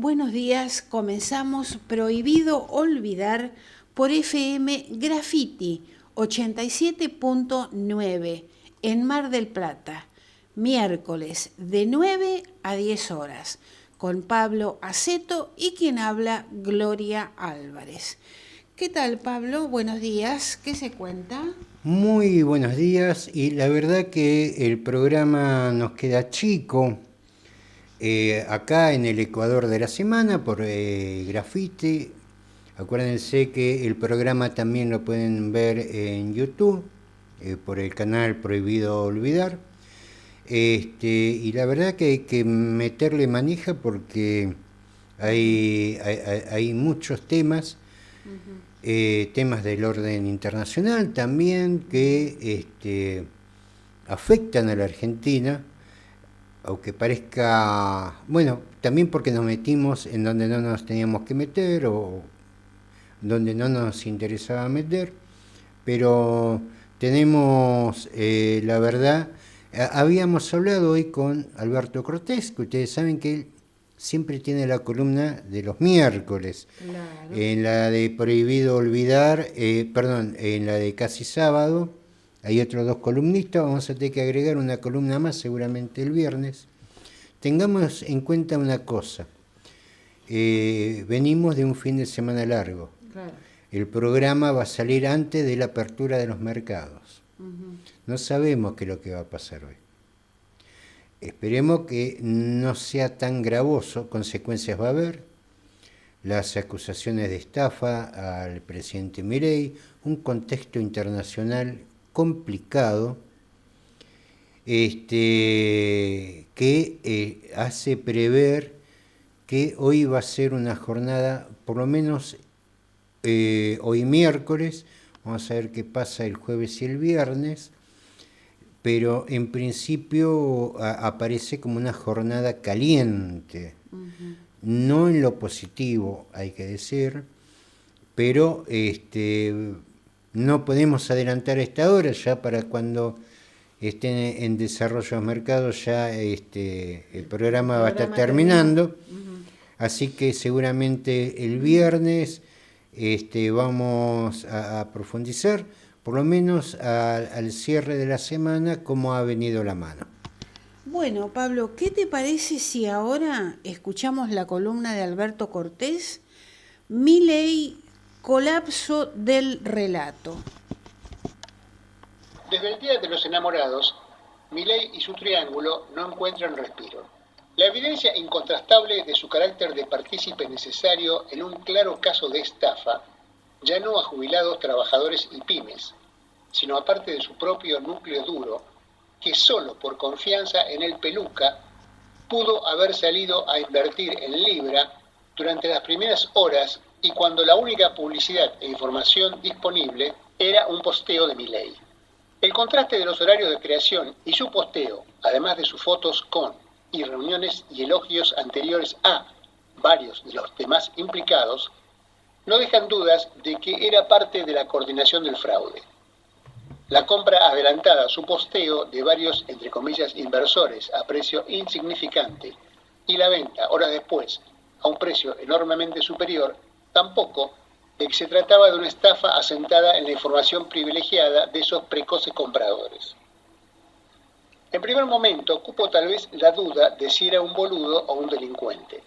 Buenos días, comenzamos Prohibido Olvidar por FM Graffiti 87.9 en Mar del Plata, miércoles de 9 a 10 horas, con Pablo Aceto y quien habla Gloria Álvarez. ¿Qué tal, Pablo? Buenos días, ¿qué se cuenta? Muy buenos días y la verdad que el programa nos queda chico acá en el Ecuador de la semana por Graffiti. Acuérdense que el programa también lo pueden ver en YouTube por el canal Prohibido Olvidar. Y la verdad que hay que meterle manija porque hay muchos temas. Temas del orden internacional también que afectan a la Argentina, aunque parezca, bueno, también porque nos metimos en donde no nos teníamos que meter o donde no nos interesaba meter, pero tenemos, la verdad, habíamos hablado hoy con Alberto Cortés, que ustedes saben que él siempre tiene la columna de los miércoles. Claro. En la de Prohibido Olvidar, perdón, en la de Casi Sábado, hay otros dos columnistas, vamos a tener que agregar una columna más seguramente el viernes. Tengamos en cuenta una cosa, venimos de un fin de semana largo. Claro. El programa va a salir antes de la apertura de los mercados. No sabemos qué es lo que va a pasar hoy. Esperemos que no sea tan gravoso, consecuencias va a haber. Las acusaciones de estafa al presidente Milei, un contexto internacional complicado, que hace prever que hoy va a ser una jornada, por lo menos hoy miércoles, vamos a ver qué pasa el jueves y el viernes, pero en principio aparece como una jornada caliente, no en lo positivo, hay que decir, pero no podemos adelantar a esta hora, ya para cuando estén en desarrollo los mercados, ya el programa va a estar terminando, así que seguramente el viernes vamos a profundizar, por lo menos al cierre de la semana, cómo ha venido la mano. Bueno, Pablo, ¿qué te parece si ahora escuchamos la columna de Alberto Cortés? Milei, colapso del relato. Desde el Día de los Enamorados, Milei y su triángulo no encuentran respiro. La evidencia incontrastable de su carácter de partícipe necesario en un claro caso de estafa, ya no a jubilados, trabajadores y pymes, sino a parte de su propio núcleo duro, que solo por confianza en el peluca pudo haber salido a invertir en Libra durante las primeras horas y cuando la única publicidad e información disponible era un posteo de Milei. El contraste de los horarios de creación y su posteo, además de sus fotos con y reuniones y elogios anteriores a varios de los demás implicados, no dejan dudas de que era parte de la coordinación del fraude. La compra adelantada a su posteo de varios, entre comillas, inversores a precio insignificante y la venta horas después a un precio enormemente superior, tampoco de que se trataba de una estafa asentada en la información privilegiada de esos precoces compradores. En primer momento cupo tal vez la duda de si era un boludo o un delincuente.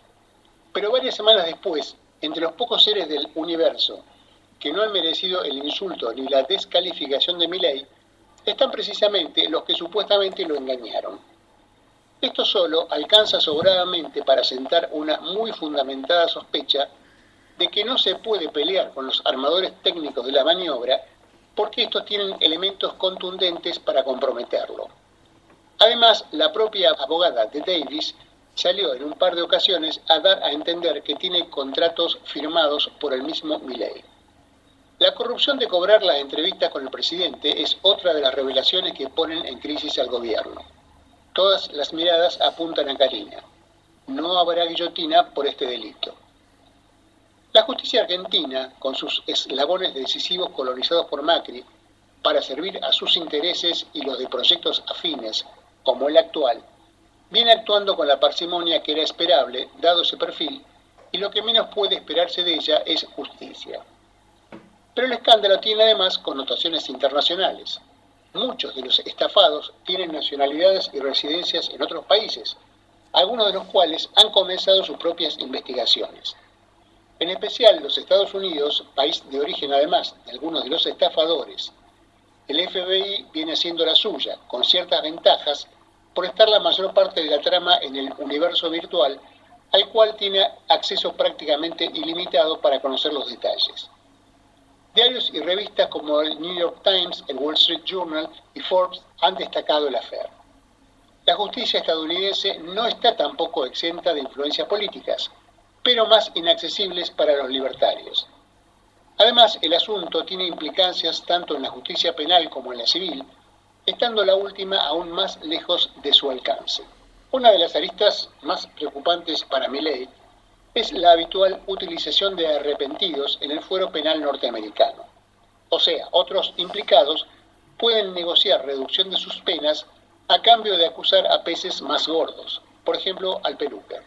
Pero varias semanas después, entre los pocos seres del universo que no han merecido el insulto ni la descalificación de Milei, están precisamente los que supuestamente lo engañaron. Esto solo alcanza sobradamente para sentar una muy fundamentada sospecha de que no se puede pelear con los armadores técnicos de la maniobra porque estos tienen elementos contundentes para comprometerlo. Además, la propia abogada de Davis salió en un par de ocasiones a dar a entender que tiene contratos firmados por el mismo Milei. La corrupción de cobrar las entrevistas con el presidente es otra de las revelaciones que ponen en crisis al gobierno. Todas las miradas apuntan a Carina. No habrá guillotina por este delito. La justicia argentina, con sus eslabones decisivos colonizados por Macri, para servir a sus intereses y los de proyectos afines, como el actual, viene actuando con la parsimonia que era esperable, dado ese perfil, y lo que menos puede esperarse de ella es justicia. Pero el escándalo tiene además connotaciones internacionales. Muchos de los estafados tienen nacionalidades y residencias en otros países, algunos de los cuales han comenzado sus propias investigaciones. En especial los Estados Unidos, país de origen además de algunos de los estafadores. El FBI viene haciendo la suya, con ciertas ventajas, por estar la mayor parte de la trama en el universo virtual, al cual tiene acceso prácticamente ilimitado para conocer los detalles. Diarios y revistas como el New York Times, el Wall Street Journal y Forbes han destacado el affair. La justicia estadounidense no está tampoco exenta de influencias políticas, pero más inaccesibles para los libertarios. Además, el asunto tiene implicancias tanto en la justicia penal como en la civil, estando la última aún más lejos de su alcance. Una de las aristas más preocupantes para Milei es la habitual utilización de arrepentidos en el fuero penal norteamericano. O sea, otros implicados pueden negociar reducción de sus penas a cambio de acusar a peces más gordos, por ejemplo al Peluca.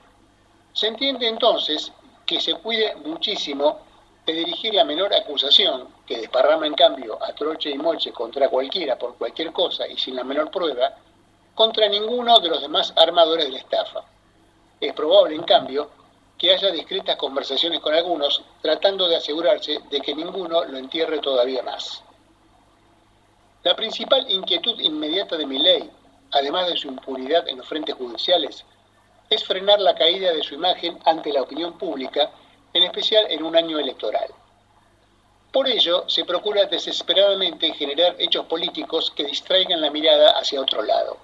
Se entiende entonces que se cuide muchísimo de dirigir la menor acusación, que desparrama en cambio a troche y moche contra cualquiera por cualquier cosa y sin la menor prueba, contra ninguno de los demás armadores de la estafa. Es probable, en cambio, que haya discretas conversaciones con algunos, tratando de asegurarse de que ninguno lo entierre todavía más. La principal inquietud inmediata de Milei, además de su impunidad en los frentes judiciales, es frenar la caída de su imagen ante la opinión pública, en especial en un año electoral. Por ello, se procura desesperadamente generar hechos políticos que distraigan la mirada hacia otro lado.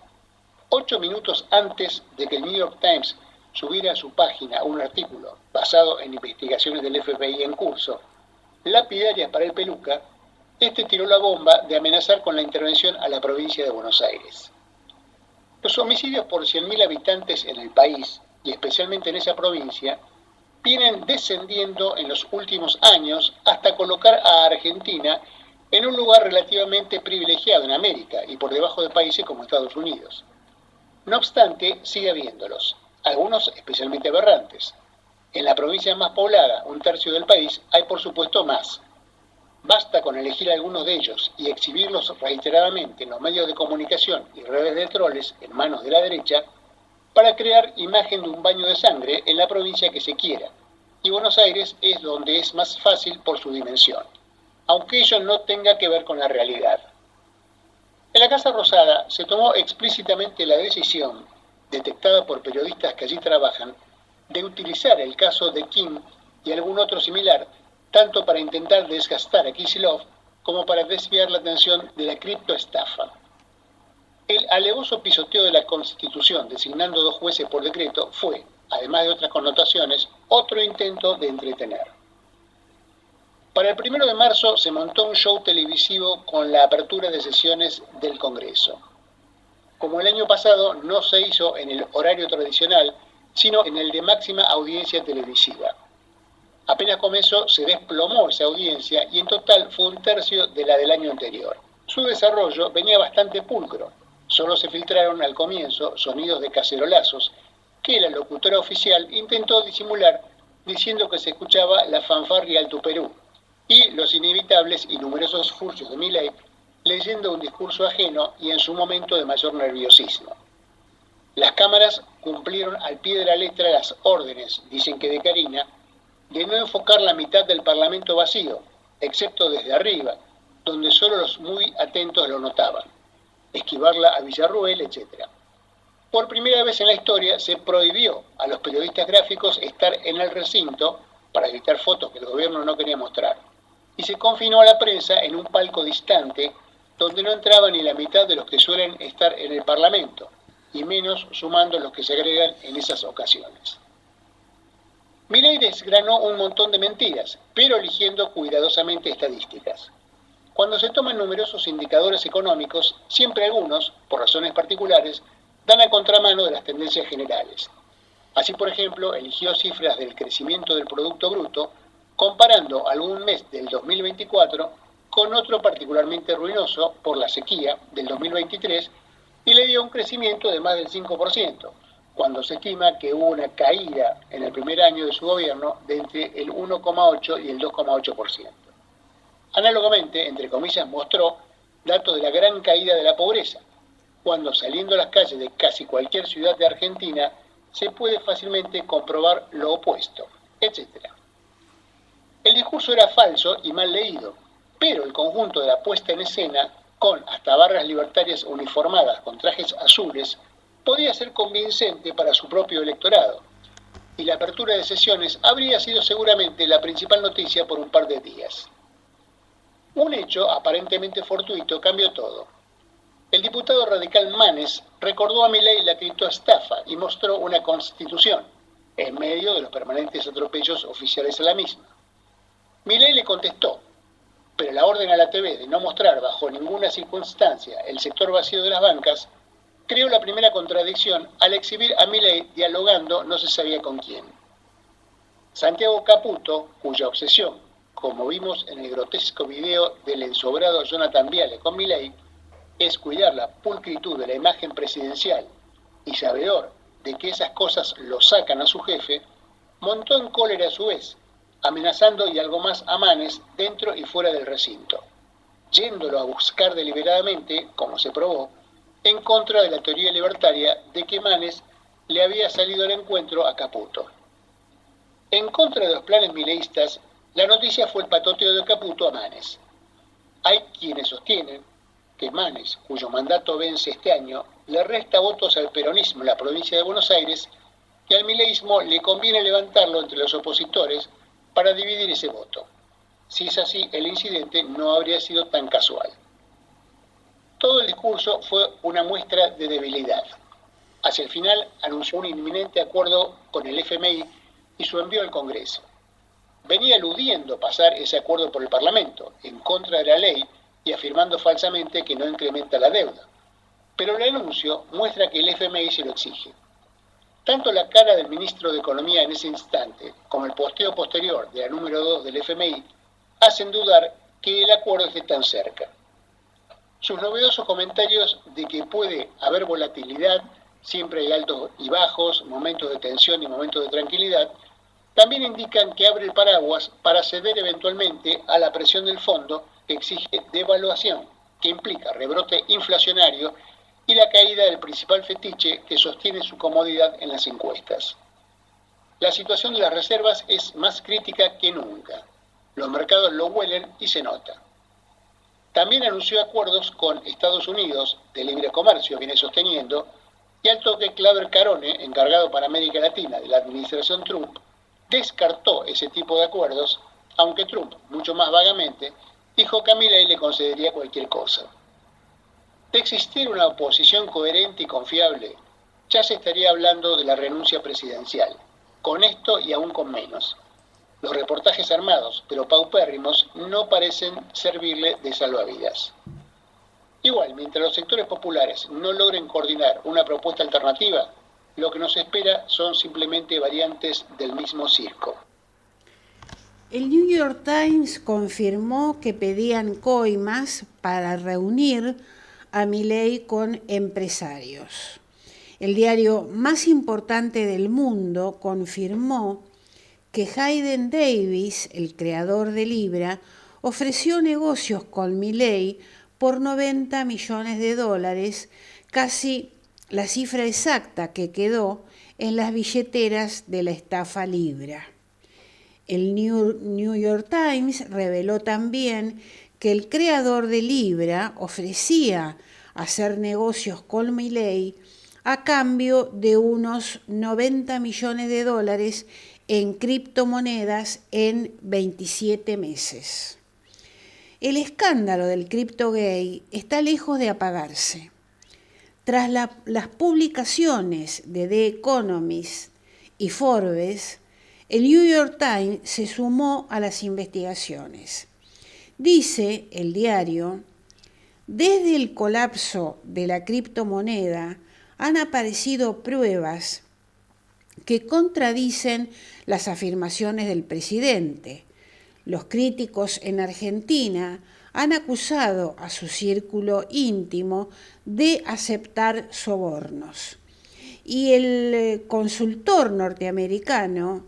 8 minutos antes de que el New York Times subiera a su página un artículo basado en investigaciones del FBI en curso, lapidarias para el Peluca, este tiró la bomba de amenazar con la intervención a la provincia de Buenos Aires. Los homicidios por 100.000 habitantes en el país, y especialmente en esa provincia, vienen descendiendo en los últimos años hasta colocar a Argentina en un lugar relativamente privilegiado en América y por debajo de países como Estados Unidos. No obstante, sigue habiéndolos, algunos especialmente aberrantes. En la provincia más poblada, un tercio del país, hay por supuesto más. Basta con elegir algunos de ellos y exhibirlos reiteradamente en los medios de comunicación y redes de troles en manos de la derecha para crear imagen de un baño de sangre en la provincia que se quiera, y Buenos Aires es donde es más fácil por su dimensión, aunque ello no tenga que ver con la realidad. En la Casa Rosada se tomó explícitamente la decisión, detectada por periodistas que allí trabajan, de utilizar el caso de Kim y algún otro similar, tanto para intentar desgastar a Kicillof como para desviar la atención de la criptoestafa. El alevoso pisoteo de la Constitución, designando 2 jueces por decreto, fue, además de otras connotaciones, otro intento de entretener. Para el 1 de marzo se montó un show televisivo con la apertura de sesiones del Congreso. Como el año pasado, no se hizo en el horario tradicional, sino en el de máxima audiencia televisiva. Apenas comenzó, se desplomó esa audiencia y en total fue 1/3 de la del año anterior. Su desarrollo venía bastante pulcro. Solo se filtraron al comienzo sonidos de cacerolazos que la locutora oficial intentó disimular diciendo que se escuchaba la fanfarria Alto Perú y los inevitables y numerosos furcios de Milei leyendo un discurso ajeno y en su momento de mayor nerviosismo. Las cámaras cumplieron al pie de la letra las órdenes, dicen que de Karina, de no enfocar la mitad del Parlamento vacío, excepto desde arriba, donde solo los muy atentos lo notaban, esquivarla a Villarruel, etc. Por primera vez en la historia se prohibió a los periodistas gráficos estar en el recinto para evitar fotos que el gobierno no quería mostrar, y se confinó a la prensa en un palco distante donde no entraba ni la mitad de los que suelen estar en el Parlamento, y menos sumando los que se agregan en esas ocasiones. Milei desgranó un montón de mentiras, pero eligiendo cuidadosamente estadísticas. Cuando se toman numerosos indicadores económicos, siempre algunos, por razones particulares, dan a contramano de las tendencias generales. Así, por ejemplo, eligió cifras del crecimiento del Producto Bruto, comparando algún mes del 2024 con otro particularmente ruinoso por la sequía del 2023, y le dio un crecimiento de más del 5%, cuando se estima que hubo una caída en el primer año de su gobierno de entre el 1,8 y el 2,8%. Análogamente, entre comillas, mostró datos de la gran caída de la pobreza, cuando saliendo a las calles de casi cualquier ciudad de Argentina se puede fácilmente comprobar lo opuesto, etc. El discurso era falso y mal leído, pero el conjunto de la puesta en escena, con hasta barras libertarias uniformadas con trajes azules, podía ser convincente para su propio electorado, y la apertura de sesiones habría sido seguramente la principal noticia por un par de días. Un hecho aparentemente fortuito cambió todo. El diputado radical Manes recordó a Milei la criptoestafa y mostró una constitución, en medio de los permanentes atropellos oficiales a la misma. Milei le contestó, pero la orden a la TV de no mostrar bajo ninguna circunstancia el sector vacío de las bancas creó la primera contradicción al exhibir a Milei dialogando no se sabía con quién. Santiago Caputo, cuya obsesión, como vimos en el grotesco video del ensobrado Jonathan Viale con Milei, es cuidar la pulcritud de la imagen presidencial y sabedor de que esas cosas lo sacan a su jefe, montó en cólera a su vez, amenazando y algo más a Manes dentro y fuera del recinto, yéndolo a buscar deliberadamente, como se probó, en contra de la teoría libertaria de que Manes le había salido al encuentro a Caputo. En contra de los planes mileístas, la noticia fue el patoteo de Caputo a Manes. Hay quienes sostienen que Manes, cuyo mandato vence este año, le resta votos al peronismo en la provincia de Buenos Aires y al mileísmo le conviene levantarlo entre los opositores para dividir ese voto. Si es así, el incidente no habría sido tan casual. Todo el discurso fue una muestra de debilidad. Hacia el final anunció un inminente acuerdo con el FMI y su envío al Congreso. Venía eludiendo pasar ese acuerdo por el Parlamento, en contra de la ley y afirmando falsamente que no incrementa la deuda. Pero el anuncio muestra que el FMI se lo exige. Tanto la cara del ministro de Economía en ese instante como el posteo posterior de la número 2 del FMI hacen dudar que el acuerdo esté tan cerca. Sus novedosos comentarios de que puede haber volatilidad, siempre hay altos y bajos, momentos de tensión y momentos de tranquilidad, también indican que abre el paraguas para ceder eventualmente a la presión del fondo que exige devaluación, que implica rebrote inflacionario y la caída del principal fetiche que sostiene su comodidad en las encuestas. La situación de las reservas es más crítica que nunca. Los mercados lo huelen y se nota. También anunció acuerdos con Estados Unidos, de libre comercio viene sosteniendo, y al toque Claver Carone, encargado para América Latina de la administración Trump, descartó ese tipo de acuerdos, aunque Trump, mucho más vagamente, dijo que a Milei le concedería cualquier cosa. De existir una oposición coherente y confiable, ya se estaría hablando de la renuncia presidencial, con esto y aún con menos. Los reportajes armados, pero paupérrimos, no parecen servirle de salvavidas. Igual, mientras los sectores populares no logren coordinar una propuesta alternativa, lo que nos espera son simplemente variantes del mismo circo. El New York Times confirmó que pedían coimas para reunir a Milei con empresarios. El diario más importante del mundo confirmó que Hayden Davis, el creador de Libra, ofreció negocios con Milei por $90 millones, casi la cifra exacta que quedó en las billeteras de la estafa Libra. El New York Times reveló también que el creador de Libra ofrecía hacer negocios con Milei a cambio de unos $90 millones en criptomonedas en 27 meses. El escándalo del CryptoGate está lejos de apagarse. Tras las publicaciones de The Economist y Forbes, el New York Times se sumó a las investigaciones. Dice el diario, desde el colapso de la criptomoneda han aparecido pruebas que contradicen las afirmaciones del presidente. Los críticos en Argentina han acusado a su círculo íntimo de aceptar sobornos. Y el consultor norteamericano,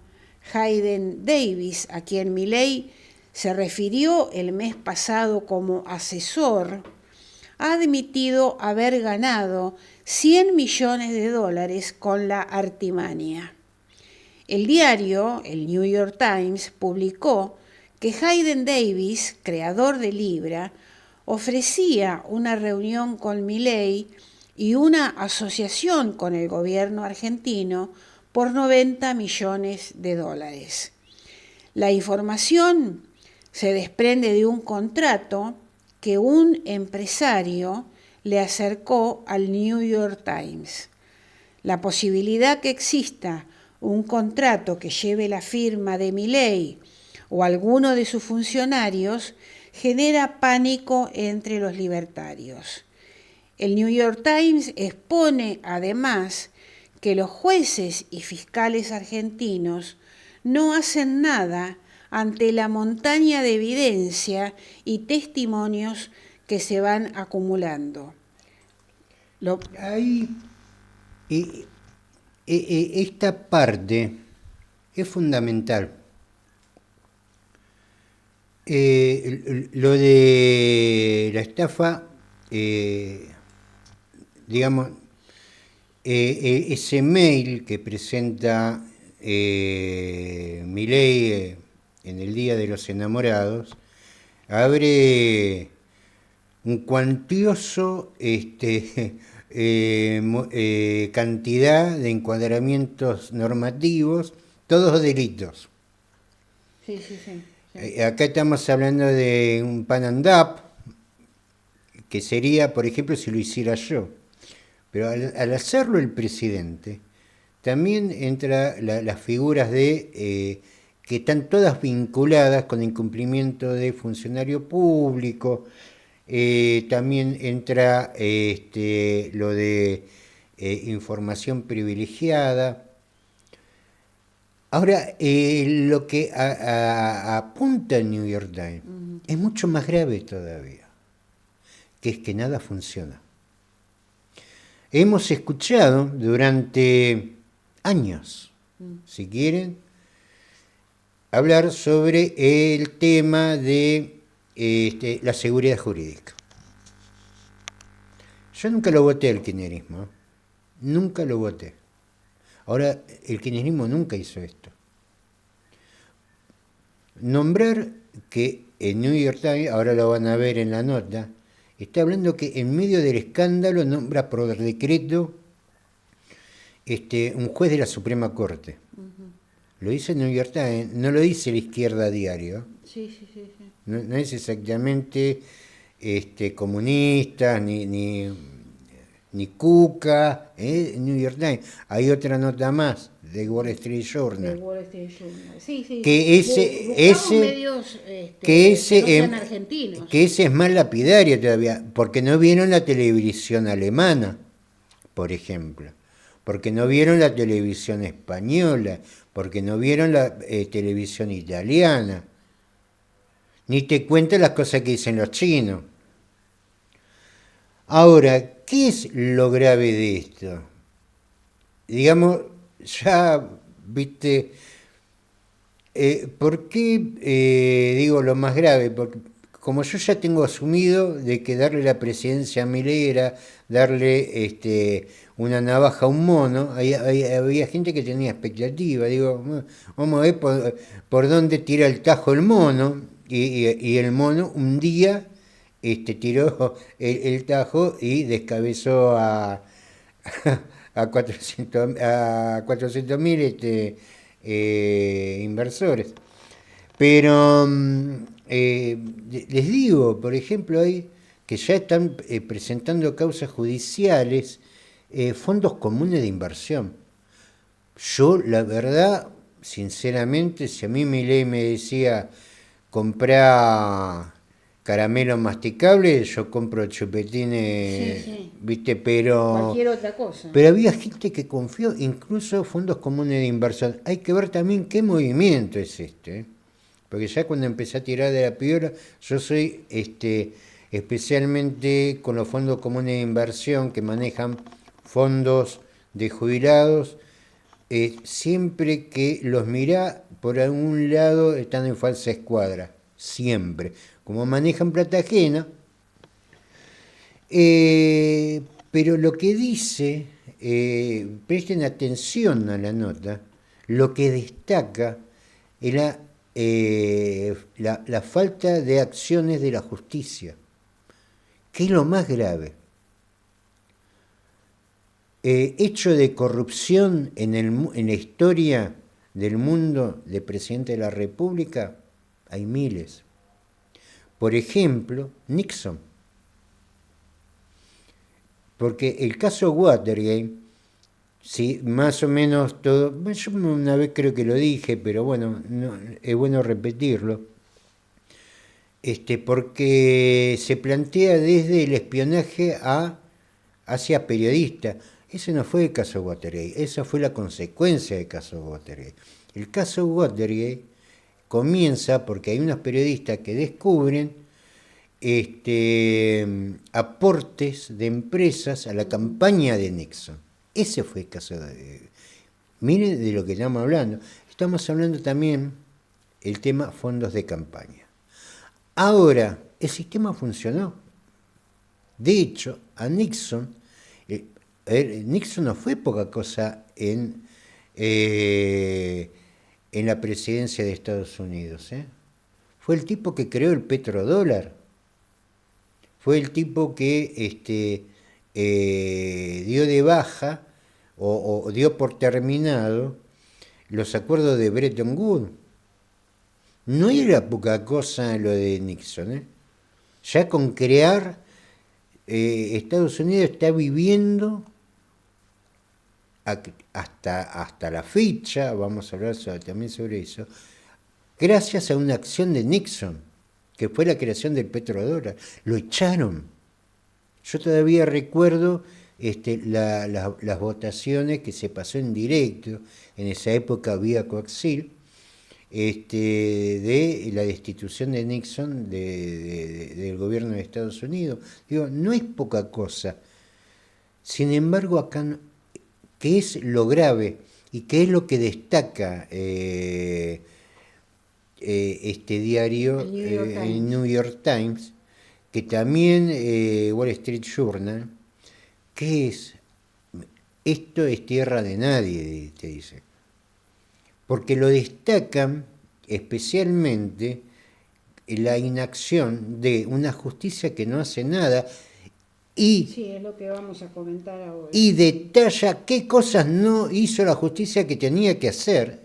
Hayden Davis, a quien Milei se refirió el mes pasado como asesor, ha admitido haber ganado 100 millones de dólares con la artimaña. El diario, el New York Times, publicó que Hayden Davis, creador de Libra, ofrecía una reunión con Milei y una asociación con el gobierno argentino por 90 millones de dólares. La información se desprende de un contrato que un empresario le acercó al New York Times. La posibilidad que exista un contrato que lleve la firma de Milei o alguno de sus funcionarios genera pánico entre los libertarios. El New York Times expone además que los jueces y fiscales argentinos no hacen nada ante la montaña de evidencia y testimonios que se van acumulando. Ahí, esta parte es fundamental. Lo de la estafa, digamos, ese mail que presenta Milei en el Día de los Enamorados abre un cuantioso cantidad de encuadramientos normativos, todos delitos. Sí, sí, sí. Acá estamos hablando de un pan and up, que sería, por ejemplo, si lo hiciera yo. Pero al hacerlo el presidente, también entra las figuras de que están todas vinculadas con incumplimiento de funcionario público. También entra lo de información privilegiada. Ahora, lo que apunta el New York Times es mucho más grave todavía, que es que nada funciona. Hemos escuchado durante años, si quieren, hablar sobre el tema de la seguridad jurídica. Yo nunca lo voté al kirchnerismo, nunca lo voté. Ahora, el kirchnerismo nunca hizo esto. Nombrar que el New York Times, ahora lo van a ver en la nota, está hablando que en medio del escándalo nombra por decreto un juez de la Suprema Corte. Lo dice el New York Times, no lo dice la Izquierda Diario. Sí. No es exactamente comunista, ni Cuca, New York Times. Hay otra nota más, de Wall Street Journal. Sí. Que ese es más lapidario todavía, porque no vieron la televisión alemana, por ejemplo, porque no vieron la televisión española, porque no vieron la televisión italiana, ni te cuento las cosas que dicen los chinos. Ahora, ¿qué es lo grave de esto? Digamos, ya, viste, ¿por qué digo lo más grave? Porque como yo ya tengo asumido de que darle la presidencia a Milei era darle una navaja a un mono, había gente que tenía expectativa. Digo, vamos a ver por dónde tira el tajo el mono, y el mono un día tiró el tajo y descabezó a 400.000 inversores. Pero les digo, por ejemplo, hay que ya están presentando causas judiciales fondos comunes de inversión. Yo, la verdad, sinceramente, si a mí Milei me decía comprar caramelos masticables, yo compro chupetines, viste, pero cualquier otra cosa. Pero había gente que confió, incluso fondos comunes de inversión. Hay que ver también qué movimiento es porque ya cuando empecé a tirar de la piola, yo soy especialmente con los fondos comunes de inversión que manejan fondos de jubilados, siempre que los mirá, por algún lado están en falsa escuadra, siempre. Como manejan plata ajena, pero lo que dice, presten atención a la nota, lo que destaca es la falta de acciones de la justicia, que es lo más grave. Hecho de corrupción en la historia del mundo de presidente de la República, hay miles. Por ejemplo, Nixon. Porque el caso Watergate, sí, más o menos todo, yo una vez creo que lo dije, pero bueno, no, es bueno repetirlo, porque se plantea desde el espionaje hacia periodistas. Ese no fue el caso Watergate, esa fue la consecuencia del caso Watergate. El caso Watergate comienza porque hay unos periodistas que descubren aportes de empresas a la campaña de Nixon. Ese fue el caso miren de lo que estamos hablando. Estamos hablando también el tema fondos de campaña. Ahora, el sistema funcionó. De hecho, a Nixon, Nixon no fue poca cosa en la presidencia de Estados Unidos. Fue el tipo que creó el petrodólar. Fue el tipo que dio de baja o dio por terminado los acuerdos de Bretton Woods. No era poca cosa lo de Nixon. Ya con crear, Estados Unidos está viviendo hasta la fecha, vamos a hablar también sobre eso, gracias a una acción de Nixon, que fue la creación del petrodólar. Lo echaron. Yo todavía recuerdo las votaciones que se pasó en directo, en esa época había coaxil, de la destitución de Nixon del gobierno de Estados Unidos. Digo, no es poca cosa. Sin embargo, acá, ¿qué es lo grave y qué es lo que destaca este diario, el New York Times, que también Wall Street Journal? ¿Qué es? Esto es tierra de nadie, te dice. Porque lo destacan especialmente la inacción de una justicia que no hace nada y, sí, es lo que vamos a comentar ahora. Y detalla qué cosas no hizo la justicia que tenía que hacer.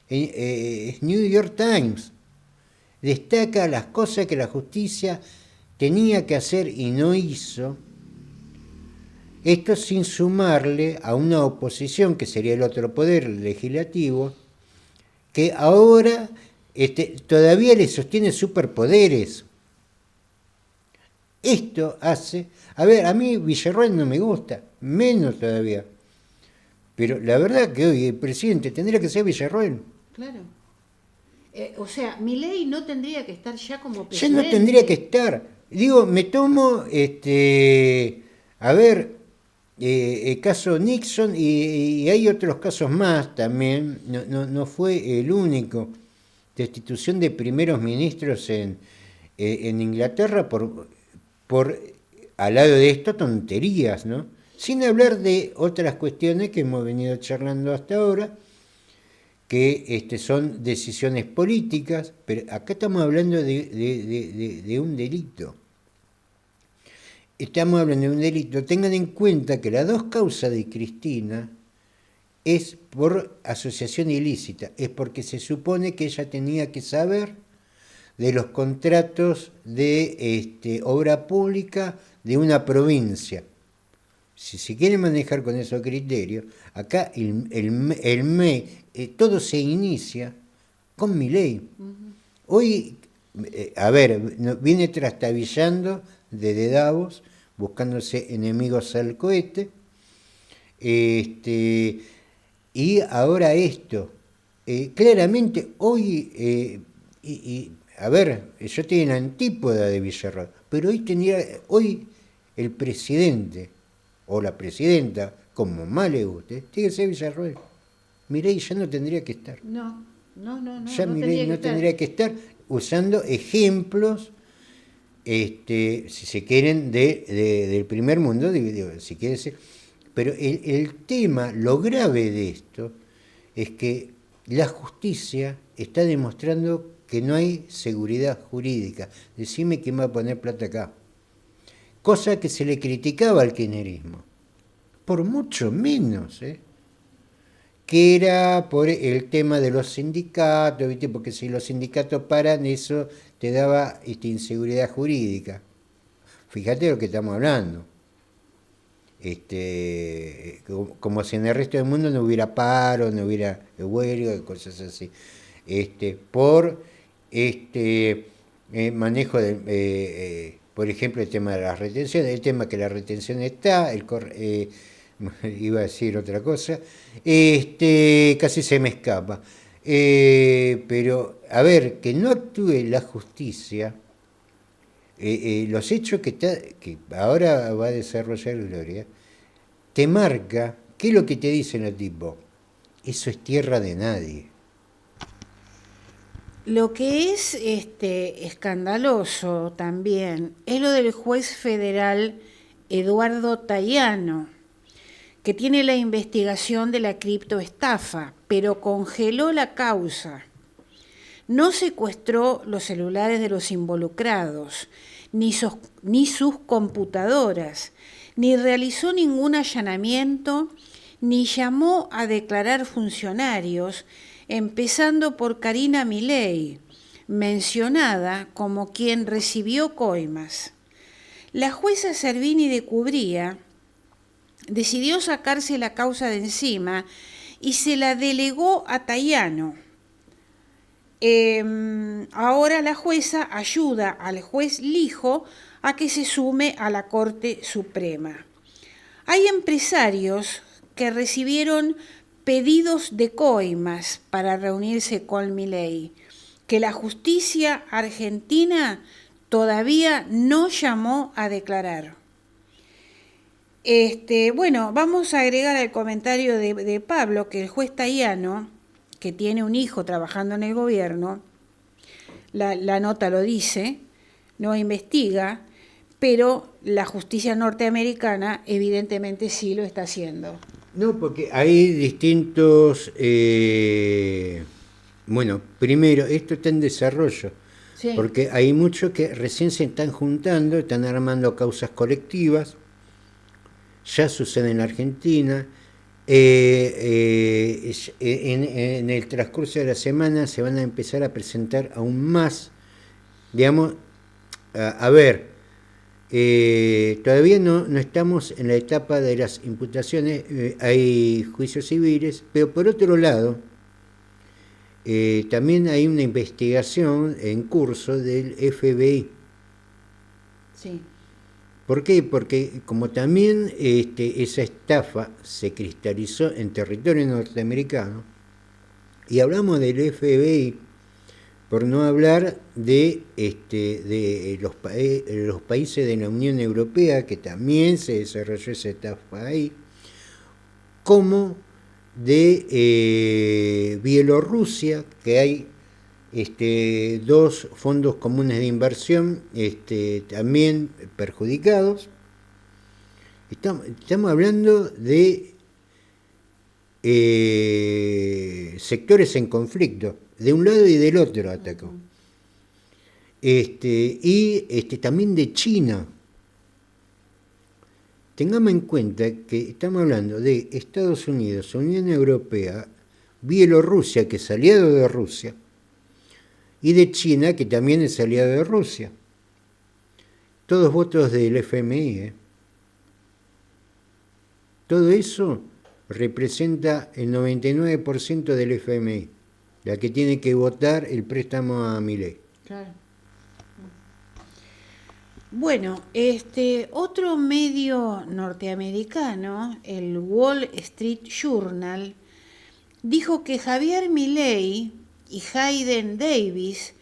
New York Times destaca las cosas que la justicia tenía que hacer y no hizo. Esto sin sumarle a una oposición, que sería el otro poder legislativo, que ahora todavía le sostiene superpoderes. Esto hace... A ver, a mí Villarroel no me gusta, menos todavía. Pero la verdad que hoy el presidente tendría que ser Villarroel. Claro. O sea, Milei no tendría que estar ya como presidente. Ya no tendría que estar. Digo, me tomo, a ver, el caso Nixon y hay otros casos más también. No fue el único. Destitución de primeros ministros en Inglaterra por al lado de esto, tonterías, ¿no? Sin hablar de otras cuestiones que hemos venido charlando hasta ahora, que son decisiones políticas, pero acá estamos hablando de un delito. Estamos hablando de un delito. Tengan en cuenta que las dos causas de Cristina es por asociación ilícita, es porque se supone que ella tenía que saber de los contratos de obra pública de una provincia. Si se quiere manejar con esos criterios, acá todo se inicia con Milei. Hoy, a ver, viene trastabillando desde Davos, buscándose enemigos al cohete, y ahora esto. Claramente hoy, a ver, yo estoy en la antípoda de Villarroel, pero hoy el presidente o la presidenta, como más le guste, tiene que ser Villarroel. Milei ya no tendría que estar. No. Ya Milei no tendría que estar usando ejemplos, si se quieren, del primer mundo, si quiere ser. Pero el tema, lo grave de esto, es que la justicia está demostrando que no hay seguridad jurídica. Decime quién va a poner plata acá. Cosa que se le criticaba al kirchnerismo. Por mucho menos, que era por el tema de los sindicatos, ¿viste? Porque si los sindicatos paran, eso te daba inseguridad jurídica. Fíjate lo que estamos hablando. Como si en el resto del mundo no hubiera paro, no hubiera huelga, cosas así. Por manejo de, por ejemplo, el tema de las retenciones, el tema que la retención está, iba a decir otra cosa, casi se me escapa. Pero, a ver, que no actúe la justicia, los hechos que ahora va a desarrollar Gloria, te marca, ¿qué es lo que te dicen los tipos? Eso es tierra de nadie. Lo que es escandaloso también es lo del juez federal Eduardo Tayano, que tiene la investigación de la criptoestafa, pero congeló la causa. No secuestró los celulares de los involucrados, ni sus computadoras, ni realizó ningún allanamiento, ni llamó a declarar funcionarios, empezando por Karina Milei, mencionada como quien recibió coimas. La jueza Servini de Cubría decidió sacarse la causa de encima y se la delegó a Tayano. Ahora la jueza ayuda al juez Lijo a que se sume a la Corte Suprema. Hay empresarios que recibieron pedidos de coimas para reunirse con Milei, que la justicia argentina todavía no llamó a declarar. Bueno, vamos a agregar al comentario de Pablo que el juez Tayano, que tiene un hijo trabajando en el gobierno, la nota lo dice, no investiga, pero la justicia norteamericana evidentemente sí lo está haciendo. No, porque hay distintos... bueno, primero, esto está en desarrollo, sí. Porque hay muchos que recién se están juntando, están armando causas colectivas, ya sucede en Argentina. En el transcurso de la semana se van a empezar a presentar aún más, digamos, a ver, todavía no estamos en la etapa de las imputaciones, hay juicios civiles, pero por otro lado, también hay una investigación en curso del FBI. Sí. ¿Por qué? Porque como también esa estafa se cristalizó en territorio norteamericano, y hablamos del FBI, por no hablar de los países de la Unión Europea, que también se desarrolló esa estafa ahí, como de Bielorrusia, que hay dos fondos comunes de inversión también perjudicados. Estamos hablando de sectores en conflicto, de un lado y del otro atacó. Y también de China. Tengamos en cuenta que estamos hablando de Estados Unidos, Unión Europea, Bielorrusia, que es aliado de Rusia, y de China, que también es aliado de Rusia. Todos votos del FMI. Todo eso representa el 99% del FMI, la que tiene que votar el préstamo a Milei. Claro. Bueno, otro medio norteamericano, el Wall Street Journal, dijo que Javier Milei y Hayden Davis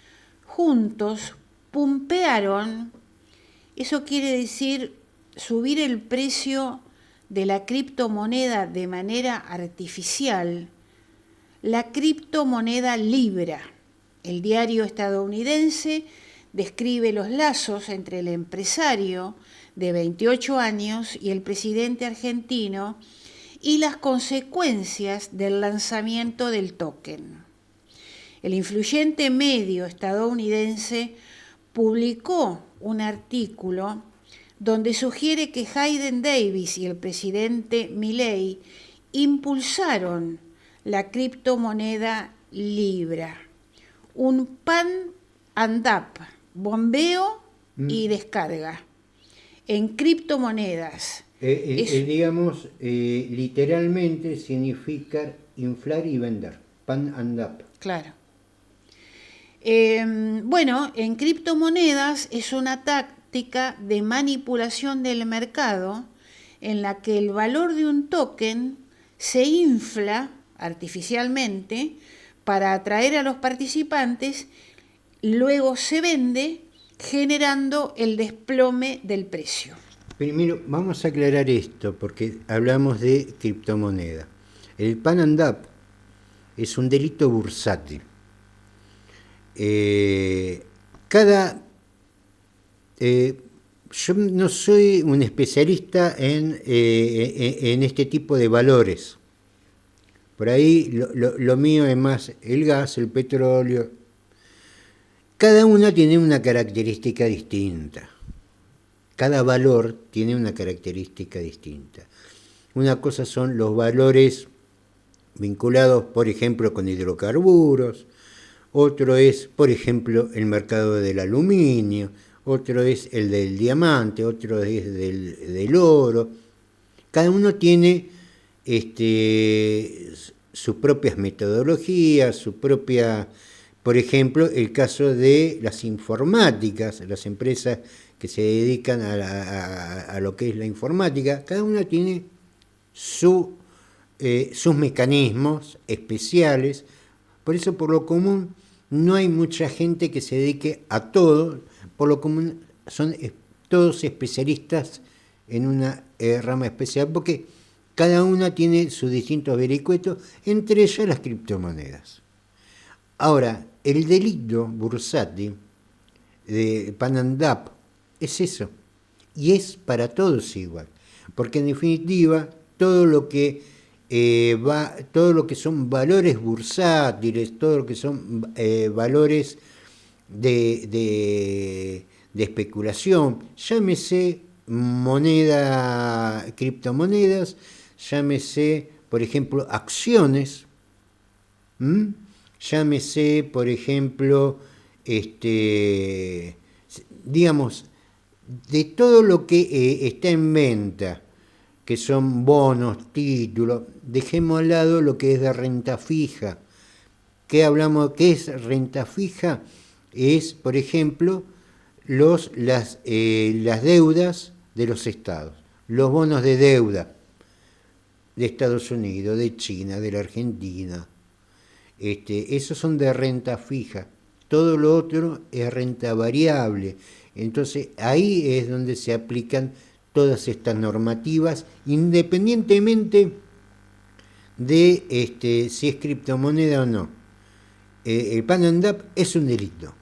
juntos pumpearon, eso quiere decir subir el precio de la criptomoneda de manera artificial la criptomoneda Libra. El diario estadounidense describe los lazos entre el empresario de 28 años y el presidente argentino y las consecuencias del lanzamiento del token. El influyente medio estadounidense publicó un artículo donde sugiere que Hayden Davis y el presidente Milei impulsaron la criptomoneda Libra, un pan and up, bombeo y descarga en criptomonedas. Digamos, literalmente significa inflar y vender, pan and up. Claro. Bueno, en criptomonedas es una táctica de manipulación del mercado en la que el valor de un token se infla artificialmente para atraer a los participantes, luego se vende generando el desplome del precio. Primero, vamos a aclarar esto porque hablamos de criptomoneda. El pan and up es un delito bursátil. Yo no soy un especialista en este tipo de valores. Por ahí lo mío es más el gas, el petróleo. Cada una tiene una característica distinta. Cada valor tiene una característica distinta. Una cosa son los valores vinculados, por ejemplo, con hidrocarburos. Otro es, por ejemplo, el mercado del aluminio. Otro es el del diamante. Otro es del oro. Cada uno tiene sus propias metodologías, su propia... Por ejemplo, el caso de las informáticas, las empresas que se dedican a lo que es la informática, cada una tiene sus mecanismos especiales. Por eso, por lo común, no hay mucha gente que se dedique a todo. Por lo común, son todos especialistas en una rama especial, porque cada una tiene sus distintos vericuetos, entre ellas las criptomonedas. Ahora, el delito bursátil de pan and up es eso, y es para todos igual, porque en definitiva todo lo que son valores bursátiles, todo lo que son valores de especulación, llámese criptomonedas, llámese, por ejemplo, acciones, llámese, por ejemplo, digamos, de todo lo que está en venta, que son bonos, títulos, dejemos al lado lo que es de renta fija. ¿Qué hablamos? ¿Qué es renta fija? Es, por ejemplo, las deudas de los estados, los bonos de deuda de Estados Unidos, de China, de la Argentina. Esos son de renta fija. Todo lo otro es renta variable. Entonces ahí es donde se aplican todas estas normativas, independientemente de si es criptomoneda o no. El pan and up es un delito.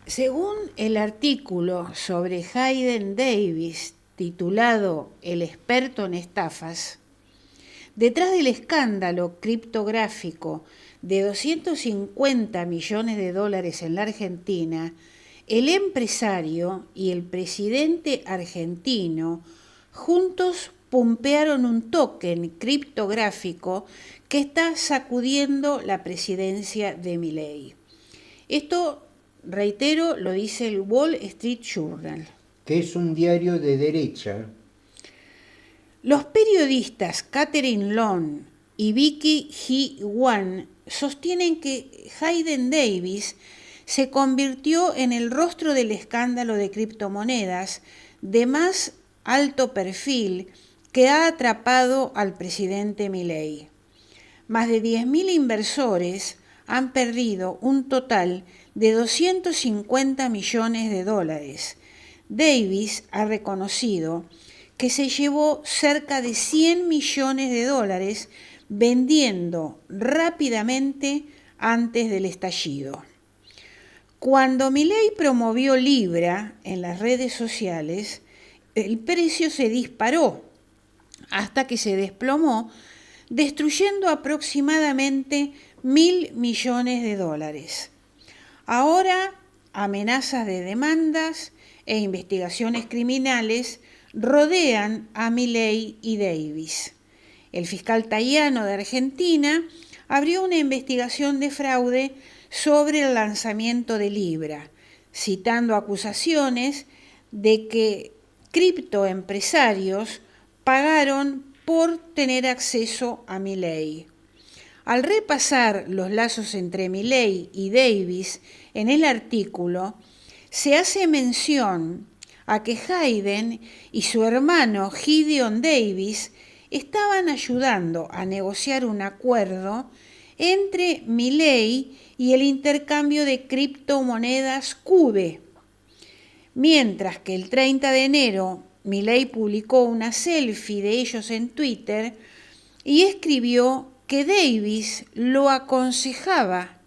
Según el artículo sobre Hayden Davis titulado El experto en estafas, detrás del escándalo criptográfico de 250 millones de dólares en la Argentina, el empresario y el presidente argentino juntos pumpearon un token criptográfico que está sacudiendo la presidencia de Milei. Esto, reitero, lo dice el Wall Street Journal. Que es un diario de derecha. Los periodistas Catherine Long y Vicky He Wan sostienen que Hayden Davis se convirtió en el rostro del escándalo de criptomonedas de más alto perfil que ha atrapado al presidente Milei. Más de 10.000 inversores han perdido un total de 250 millones de dólares. Davis ha reconocido que se llevó cerca de 100 millones de dólares vendiendo rápidamente antes del estallido. Cuando Milei promovió Libra en las redes sociales, el precio se disparó hasta que se desplomó, destruyendo aproximadamente 1.000 millones de dólares. Ahora, amenazas de demandas e investigaciones criminales rodean a Milei y Davis. El fiscal Tayano de Argentina abrió una investigación de fraude sobre el lanzamiento de Libra, citando acusaciones de que criptoempresarios pagaron por tener acceso a Milei. Al repasar los lazos entre Milei y Davis en el artículo, se hace mención a que Hayden y su hermano Gideon Davis estaban ayudando a negociar un acuerdo entre Milei y el intercambio de criptomonedas Cube. Mientras que el 30 de enero Milei publicó una selfie de ellos en Twitter y escribió que Davis lo aconsejaba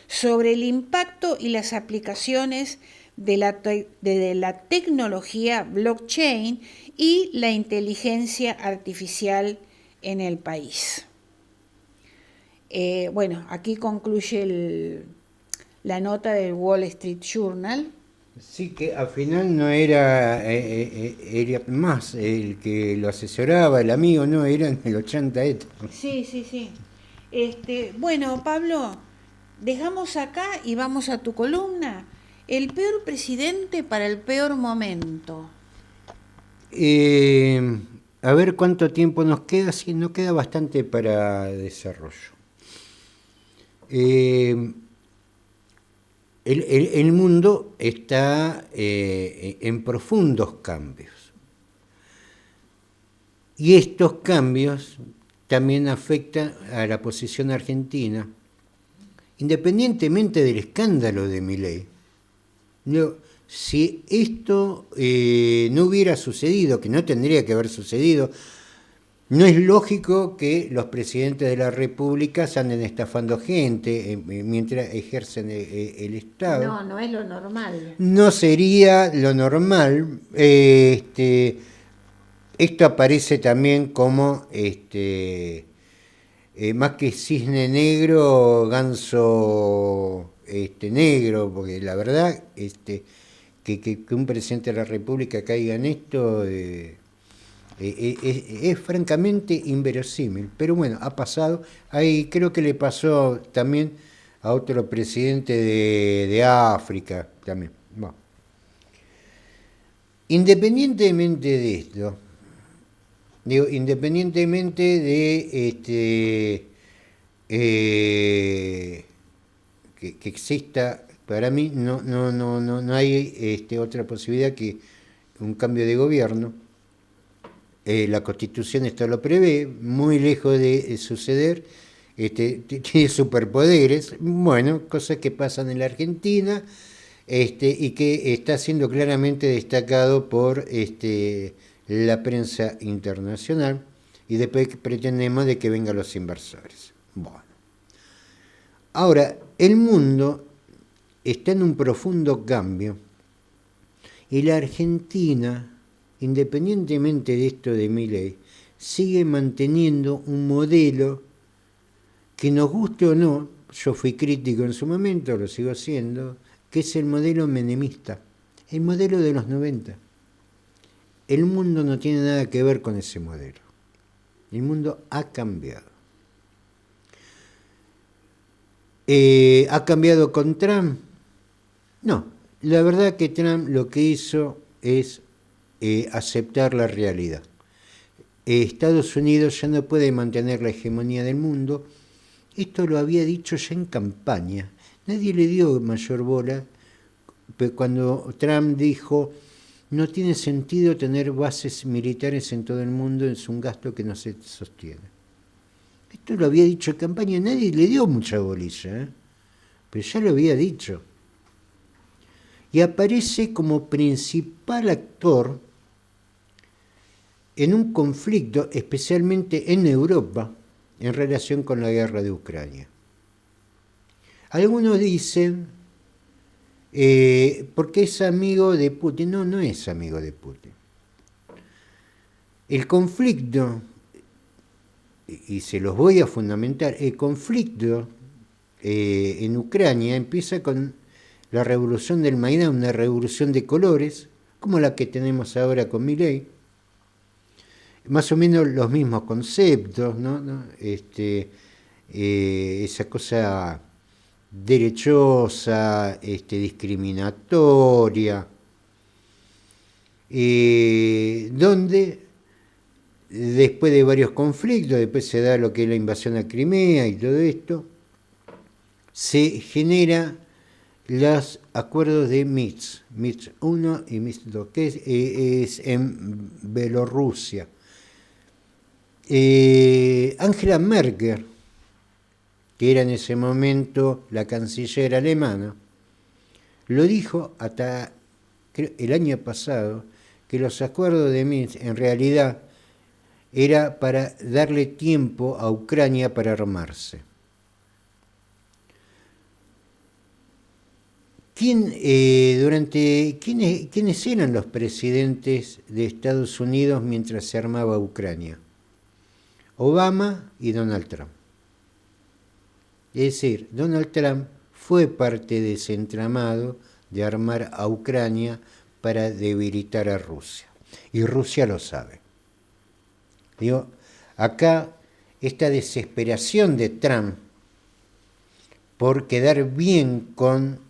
sobre el impacto y las aplicaciones de la tecnología blockchain y la inteligencia artificial en el país. Bueno, aquí concluye la nota del Wall Street Journal. Sí, que al final no era más el que lo asesoraba, el amigo, no, eran el 80 estos. Sí. Bueno, Pablo, dejamos acá y vamos a tu columna. El peor presidente para el peor momento. A ver cuánto tiempo nos queda, sí, nos queda bastante para desarrollo. El mundo está en profundos cambios. Y estos cambios también afectan a la posición argentina, independientemente del escándalo de Milei. Si esto no hubiera sucedido, que no tendría que haber sucedido, no es lógico que los presidentes de la República anden estafando gente mientras ejercen el Estado. No es lo normal. No sería lo normal. Esto aparece también como, más que cisne negro, ganso negro, porque la verdad que un presidente de la República caiga en esto es francamente inverosímil, pero bueno, ha pasado. Ahí creo que le pasó también a otro presidente de África también. Bueno. Independientemente de esto, independientemente de que exista, para mí no hay otra posibilidad que un cambio de gobierno. La Constitución esto lo prevé, muy lejos de suceder, tiene superpoderes, bueno, cosas que pasan en la Argentina, y que está siendo claramente destacado por la prensa internacional, y después pretendemos de que vengan los inversores. Bueno. Ahora, el mundo está en un profundo cambio, y la Argentina, independientemente de esto de Milei, sigue manteniendo un modelo que nos guste o no, yo fui crítico en su momento, lo sigo siendo, que es el modelo menemista, el modelo de los 90. El mundo no tiene nada que ver con ese modelo. El mundo ha cambiado. ¿Ha cambiado con Trump? No, la verdad que Trump lo que hizo es aceptar la realidad. Estados Unidos ya no puede mantener la hegemonía del mundo. Esto lo había dicho ya en campaña. Nadie le dio mayor bola cuando Trump dijo: no tiene sentido tener bases militares en todo el mundo, es un gasto que no se sostiene. Esto lo había dicho en campaña, nadie le dio mucha bolilla, pero ya lo había dicho. Y aparece como principal actor en un conflicto, especialmente en Europa, en relación con la guerra de Ucrania. Algunos dicen, porque es amigo de Putin. No, no es amigo de Putin. El conflicto, y se los voy a fundamentar, el conflicto en Ucrania empieza con la revolución del Maidán, una revolución de colores, como la que tenemos ahora con Milei. Más o menos los mismos conceptos, ¿no? Esa cosa derechosa, discriminatoria, donde después de varios conflictos, después se da lo que es la invasión a Crimea y todo esto, se genera los acuerdos de Minsk, Minsk I y Minsk II, que es en Bielorrusia. Angela Merkel, que era en ese momento la canciller alemana, lo dijo hasta el año pasado, que los acuerdos de Minsk en realidad era para darle tiempo a Ucrania para armarse. ¿Quiénes eran los presidentes de Estados Unidos mientras se armaba Ucrania? Obama y Donald Trump. Es decir, Donald Trump fue parte de ese entramado de armar a Ucrania para debilitar a Rusia. Y Rusia lo sabe. Digo, acá esta desesperación de Trump por quedar bien con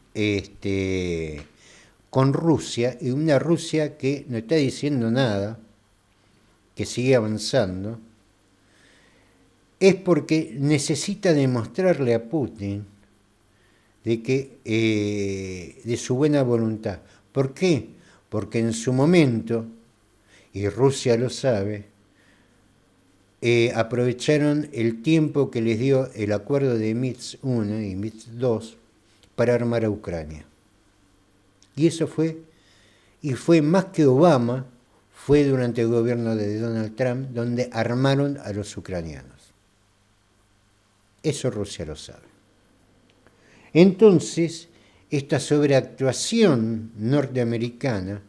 Rusia, y una Rusia que no está diciendo nada, que sigue avanzando, es porque necesita demostrarle a Putin de su buena voluntad. ¿Por qué? Porque en su momento, y Rusia lo sabe, aprovecharon el tiempo que les dio el acuerdo de Minsk I y Minsk II para armar a Ucrania. Y eso fue más que Obama, fue durante el gobierno de Donald Trump, donde armaron a los ucranianos. Eso Rusia lo sabe. Entonces, esta sobreactuación norteamericana,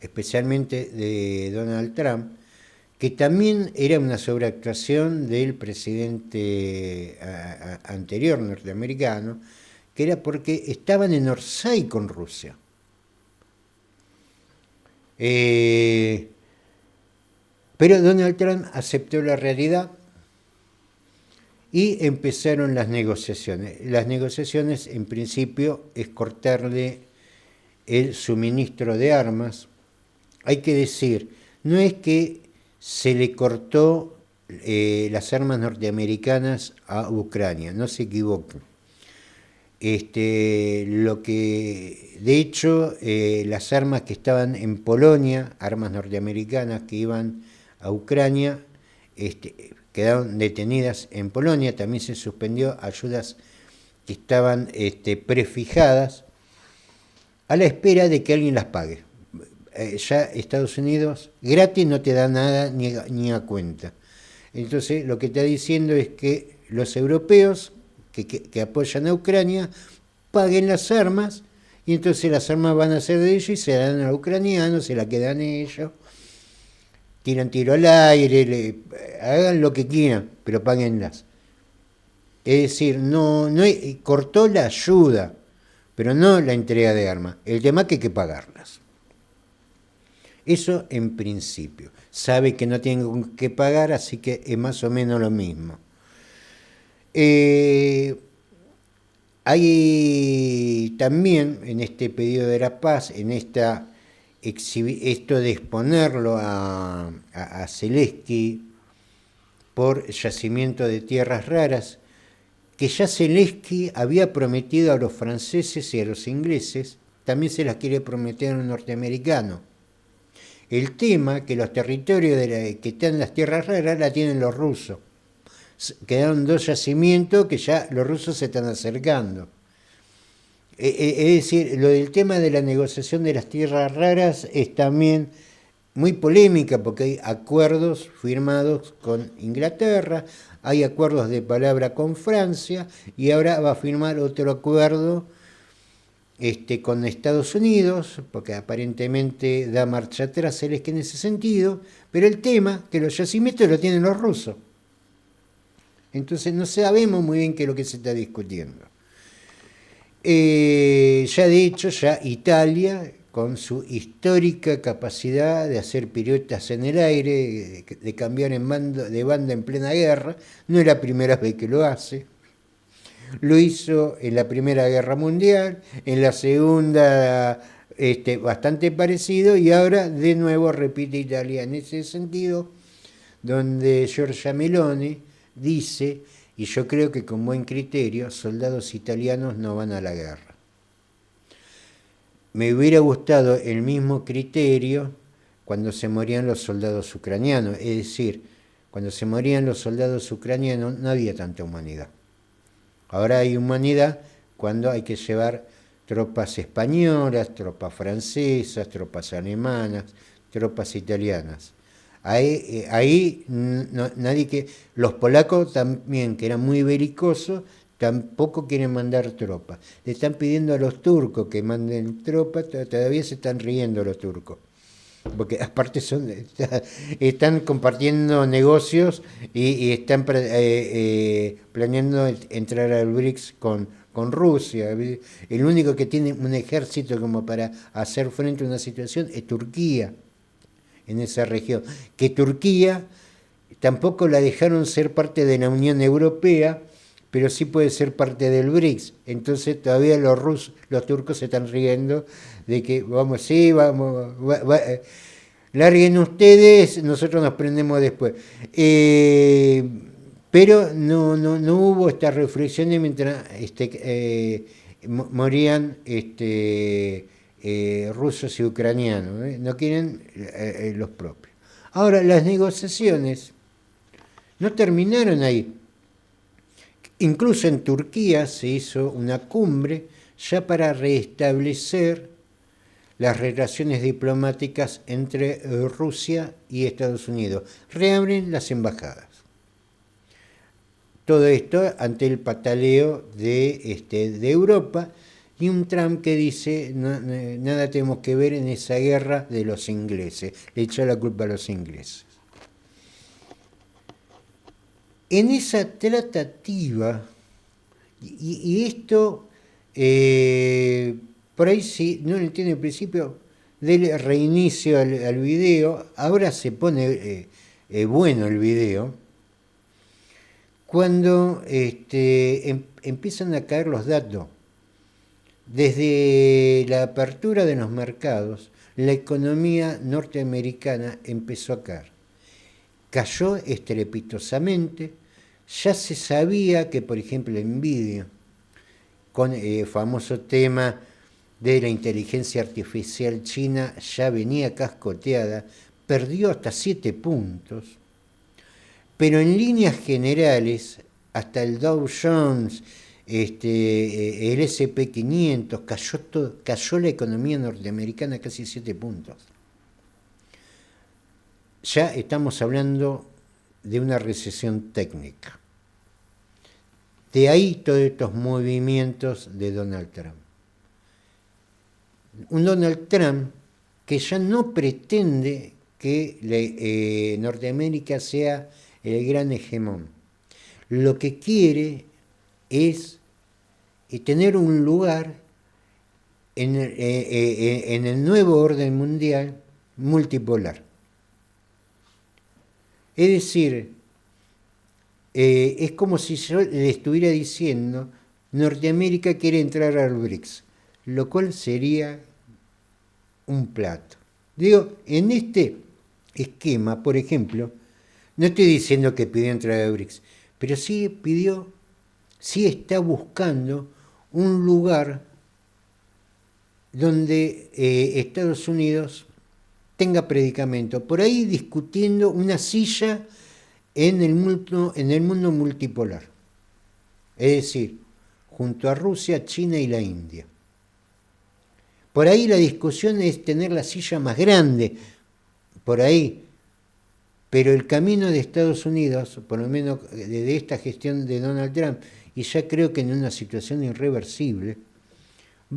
especialmente de Donald Trump, que también era una sobreactuación del presidente anterior norteamericano, que era porque estaban en Orsay con Rusia. Pero Donald Trump aceptó la realidad y empezaron las negociaciones. Las negociaciones, en principio, es cortarle el suministro de armas. Hay que decir, no es que se le cortó las armas norteamericanas a Ucrania, no se equivoquen. De hecho, las armas que estaban en Polonia, armas norteamericanas que iban a Ucrania, quedaron detenidas en Polonia. También se suspendió ayudas que estaban prefijadas a la espera de que alguien las pague. Ya Estados Unidos gratis no te da nada ni a cuenta. Entonces lo que está diciendo es que los europeos que apoyan a Ucrania paguen las armas, y entonces las armas van a ser de ellos y se las dan a los ucranianos, se las quedan ellos, tiran tiro al aire, hagan lo que quieran, pero páguenlas. Es decir, no cortó la ayuda, pero no la entrega de armas. El tema es que hay que pagarlas. Eso en principio. Sabe que no tienen que pagar, así que es más o menos lo mismo. Hay también en este pedido de la paz, en esto de exponerlo a Zelensky por yacimiento de tierras raras, que ya Zelensky había prometido a los franceses y a los ingleses, también se las quiere prometer a un norteamericano. El tema que los territorios que están en las tierras raras la tienen los rusos. Quedaron 2 yacimientos que ya los rusos se están acercando. Es decir, lo del tema de la negociación de las tierras raras es también muy polémica porque hay acuerdos firmados con Inglaterra, hay acuerdos de palabra con Francia y ahora va a firmar otro acuerdo con Estados Unidos, porque aparentemente da marcha atrás él es que en ese sentido, pero el tema que los yacimientos lo tienen los rusos. Entonces no sabemos muy bien qué es lo que se está discutiendo. Ya de hecho, ya Italia, con su histórica capacidad de hacer piruetas en el aire, de cambiar de banda en plena guerra, no es la primera vez que lo hace. Lo hizo en la Primera Guerra Mundial, en la Segunda bastante parecido, y ahora de nuevo repite Italia en ese sentido, donde Giorgia Meloni dice, y yo creo que con buen criterio, soldados italianos no van a la guerra. Me hubiera gustado el mismo criterio cuando se morían los soldados ucranianos, es decir, cuando se morían los soldados ucranianos no había tanta humanidad. Ahora hay humanidad cuando hay que llevar tropas españolas, tropas francesas, tropas alemanas, tropas italianas. Ahí nadie que... Los polacos también, que eran muy belicosos, tampoco quieren mandar tropas. Le están pidiendo a los turcos que manden tropas, todavía se están riendo los turcos. Porque aparte están compartiendo negocios y están planeando entrar al BRICS con Rusia. El único que tiene un ejército como para hacer frente a una situación es Turquía, en esa región. Que Turquía tampoco la dejaron ser parte de la Unión Europea, pero sí puede ser parte del BRICS. Entonces todavía los turcos se están riendo de que vamos, larguen ustedes, nosotros nos prendemos después. Pero no hubo estas reflexiones mientras morían rusos y ucranianos. No quieren los propios. Ahora, las negociaciones no terminaron ahí. Incluso en Turquía se hizo una cumbre ya para restablecer las relaciones diplomáticas entre Rusia y Estados Unidos. Reabren las embajadas. Todo esto ante el pataleo de Europa y un Trump que dice nada tenemos que ver en esa guerra de los ingleses. Le echó la culpa a los ingleses. En esa tratativa, y esto, por ahí si no lo entiende al principio, del reinicio al video, ahora se pone bueno el video, cuando empiezan a caer los datos. Desde la apertura de los mercados, la economía norteamericana empezó a caer. Cayó estrepitosamente. Ya se sabía que, por ejemplo, Nvidia, con el famoso tema de la inteligencia artificial china, ya venía cascoteada, perdió hasta 7 puntos, pero en líneas generales, hasta el Dow Jones, el S&P 500, cayó la economía norteamericana casi 7 puntos. Ya estamos hablando de una recesión técnica. De ahí todos estos movimientos de Donald Trump. Un Donald Trump que ya no pretende que Norteamérica sea el gran hegemón. Lo que quiere es tener un lugar en el nuevo orden mundial multipolar. Es decir, es como si yo le estuviera diciendo, Norteamérica quiere entrar al BRICS, lo cual sería un plato. Digo, en este esquema, por ejemplo, no estoy diciendo que pidió entrar al BRICS, pero sí está buscando un lugar donde Estados Unidos tenga predicamento, por ahí discutiendo una silla en el mundo multipolar, es decir, junto a Rusia, China y la India. Por ahí la discusión es tener la silla más grande, por ahí. Pero el camino de Estados Unidos, por lo menos desde esta gestión de Donald Trump, y ya creo que en una situación irreversible,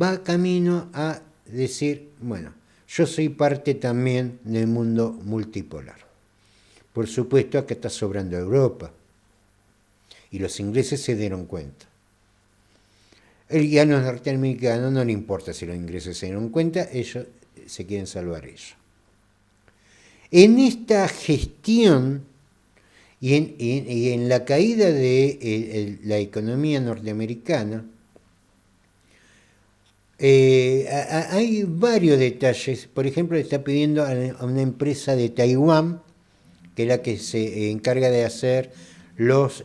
va camino a decir, bueno, yo soy parte también del mundo multipolar. Por supuesto, acá está sobrando Europa. Y los ingleses se dieron cuenta. Y a los norteamericanos no le importa si los ingleses se dieron cuenta, ellos se quieren salvar ellos. En esta gestión y en la caída de la economía norteamericana, hay varios detalles. Por ejemplo, le está pidiendo a una empresa de Taiwán, que es la que se encarga de hacer los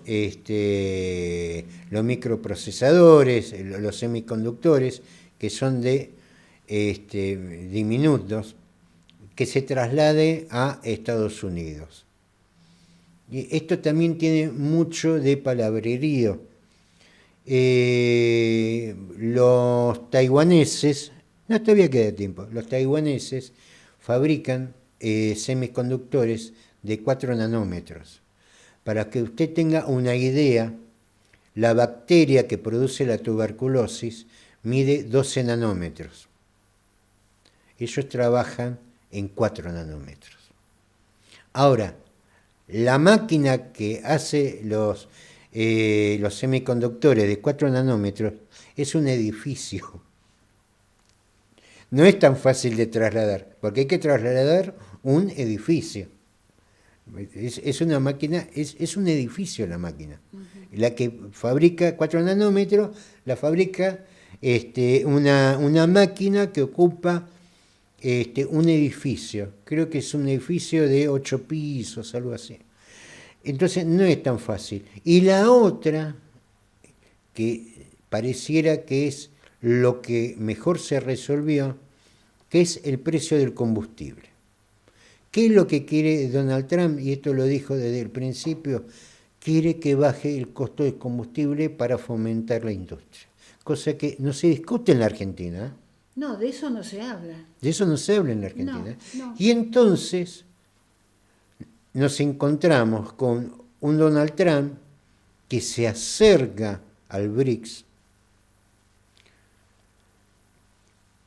microprocesadores, los semiconductores, que son de diminutos, que se traslade a Estados Unidos. Y esto también tiene mucho de palabrerío. Los taiwaneses, no, todavía queda tiempo, los taiwaneses fabrican semiconductores de 4 nanómetros. Para que usted tenga una idea, la bacteria que produce la tuberculosis mide 12 nanómetros. Ellos trabajan en 4 nanómetros. Ahora, la máquina que hace los semiconductores de 4 nanómetros es un edificio. No es tan fácil de trasladar, porque hay que trasladar un edificio. Es una máquina, es un edificio la máquina. La que fabrica 4 nanómetros, la fabrica una máquina que ocupa un edificio. Creo que es un edificio de 8 pisos, algo así. Entonces no es tan fácil. Y la otra, que pareciera que es lo que mejor se resolvió, que es el precio del combustible. ¿Qué es lo que quiere Donald Trump? Y esto lo dijo desde el principio, quiere que baje el costo del combustible para fomentar la industria. Cosa que no se discute en la Argentina, ¿eh? No, de eso no se habla. De eso no se habla en la Argentina. No. Y entonces nos encontramos con un Donald Trump que se acerca al BRICS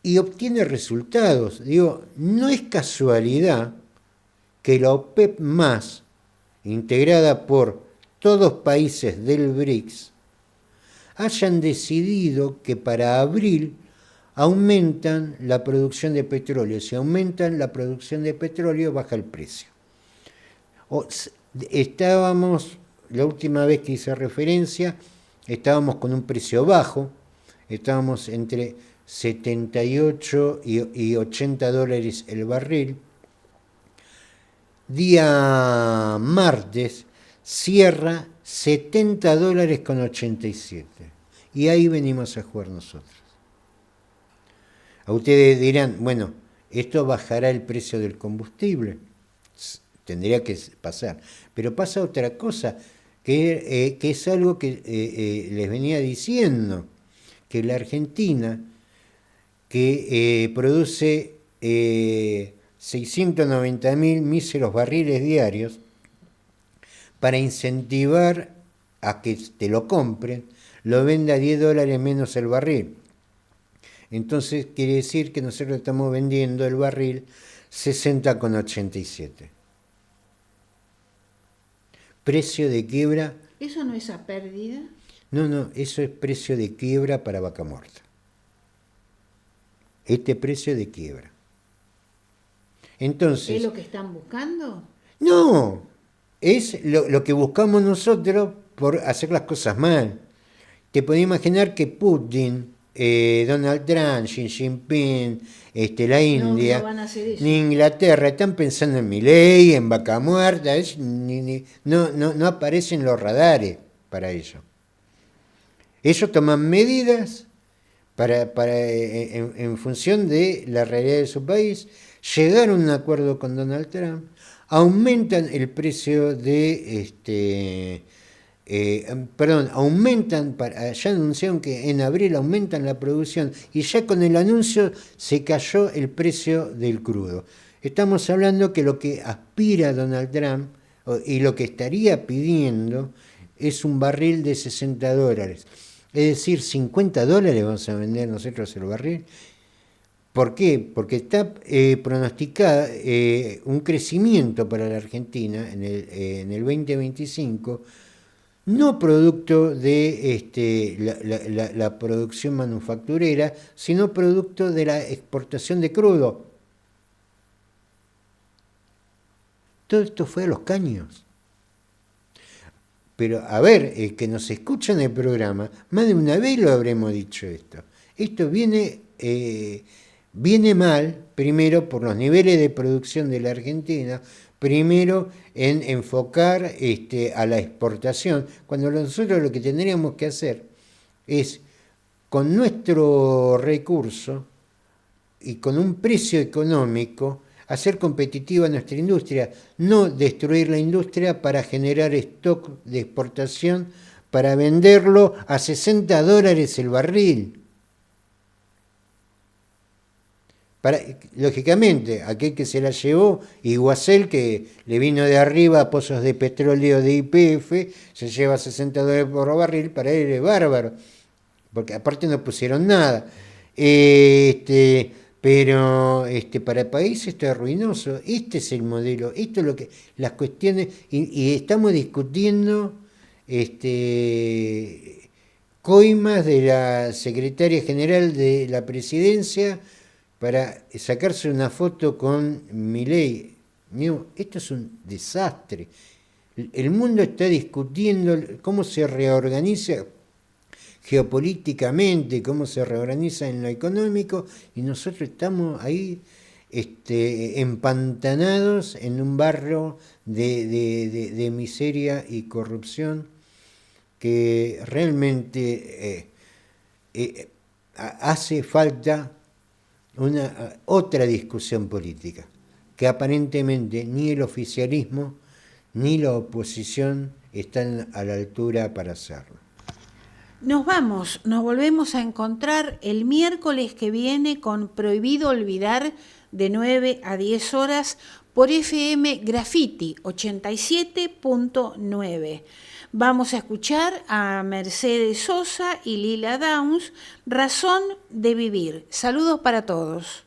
y obtiene resultados. Digo, no es casualidad que la OPEP+, integrada por todos países del BRICS, hayan decidido que para abril aumentan la producción de petróleo. Si aumentan la producción de petróleo, baja el precio. Estábamos, la última vez que hice referencia, estábamos con un precio bajo, estábamos entre 78 y 80 dólares el barril. Día martes cierra 70 dólares con 87. Y ahí venimos a jugar nosotros. A ustedes dirán, bueno, esto bajará el precio del combustible. Tendría que pasar. Pero pasa otra cosa, que es algo que les venía diciendo, que la Argentina, que produce 690.000 míseros barriles diarios, para incentivar a que te lo compren, lo vende a 10 dólares menos el barril. Entonces quiere decir que nosotros estamos vendiendo el barril 60,87. Precio de quiebra. ¿Eso no es a pérdida? No, eso es precio de quiebra para Vaca Muerta. Este precio de quiebra. Entonces, ¿Es lo que están buscando? No, es lo que buscamos nosotros por hacer las cosas mal. Te podés imaginar que Putin, Donald Trump, Xi Jinping, la India, no van a hacer eso. ni Inglaterra, están pensando en Milei, en Vaca Muerta, no aparecen los radares para ello. Ellos toman medidas en función de la realidad de su país, llegaron a un acuerdo con Donald Trump, aumentan el precio de ya anunciaron que en abril aumentan la producción y ya con el anuncio se cayó el precio del crudo. Estamos hablando que lo que aspira Donald Trump y lo que estaría pidiendo es un barril de $60. Es decir, $50 vamos a vender nosotros el barril. ¿Por qué? Porque está pronosticada un crecimiento para la Argentina en el 2025, no producto de la producción manufacturera, sino producto de la exportación de crudo. Todo esto fue a los caños. Pero, a ver, que nos escuchan el programa, más de una vez lo habremos dicho esto. Esto viene mal, primero, por los niveles de producción de la Argentina, primero en enfocar a la exportación, cuando nosotros lo que tendríamos que hacer es, con nuestro recurso y con un precio económico, hacer competitiva nuestra industria, no destruir la industria para generar stock de exportación para venderlo a $60 el barril. Lógicamente, aquel que se la llevó, Iguacel, que le vino de arriba a pozos de petróleo de YPF, se lleva $60 por barril, para él es bárbaro, porque aparte no pusieron nada. Pero para el país esto es ruinoso. Este es el modelo, esto es lo que las cuestiones, y estamos discutiendo coimas de la secretaria general de la presidencia para sacarse una foto con Milei. Esto es un desastre. El mundo está discutiendo cómo se reorganiza geopolíticamente, cómo se reorganiza en lo económico, y nosotros estamos ahí empantanados en un barro de miseria y corrupción que realmente hace falta otra discusión política, que aparentemente ni el oficialismo ni la oposición están a la altura para hacerlo. Nos volvemos a encontrar el miércoles que viene con Prohibido Olvidar de 9 a 10 horas por FM Graffiti 87.9. Vamos a escuchar a Mercedes Sosa y Lila Downs, Razón de Vivir. Saludos para todos.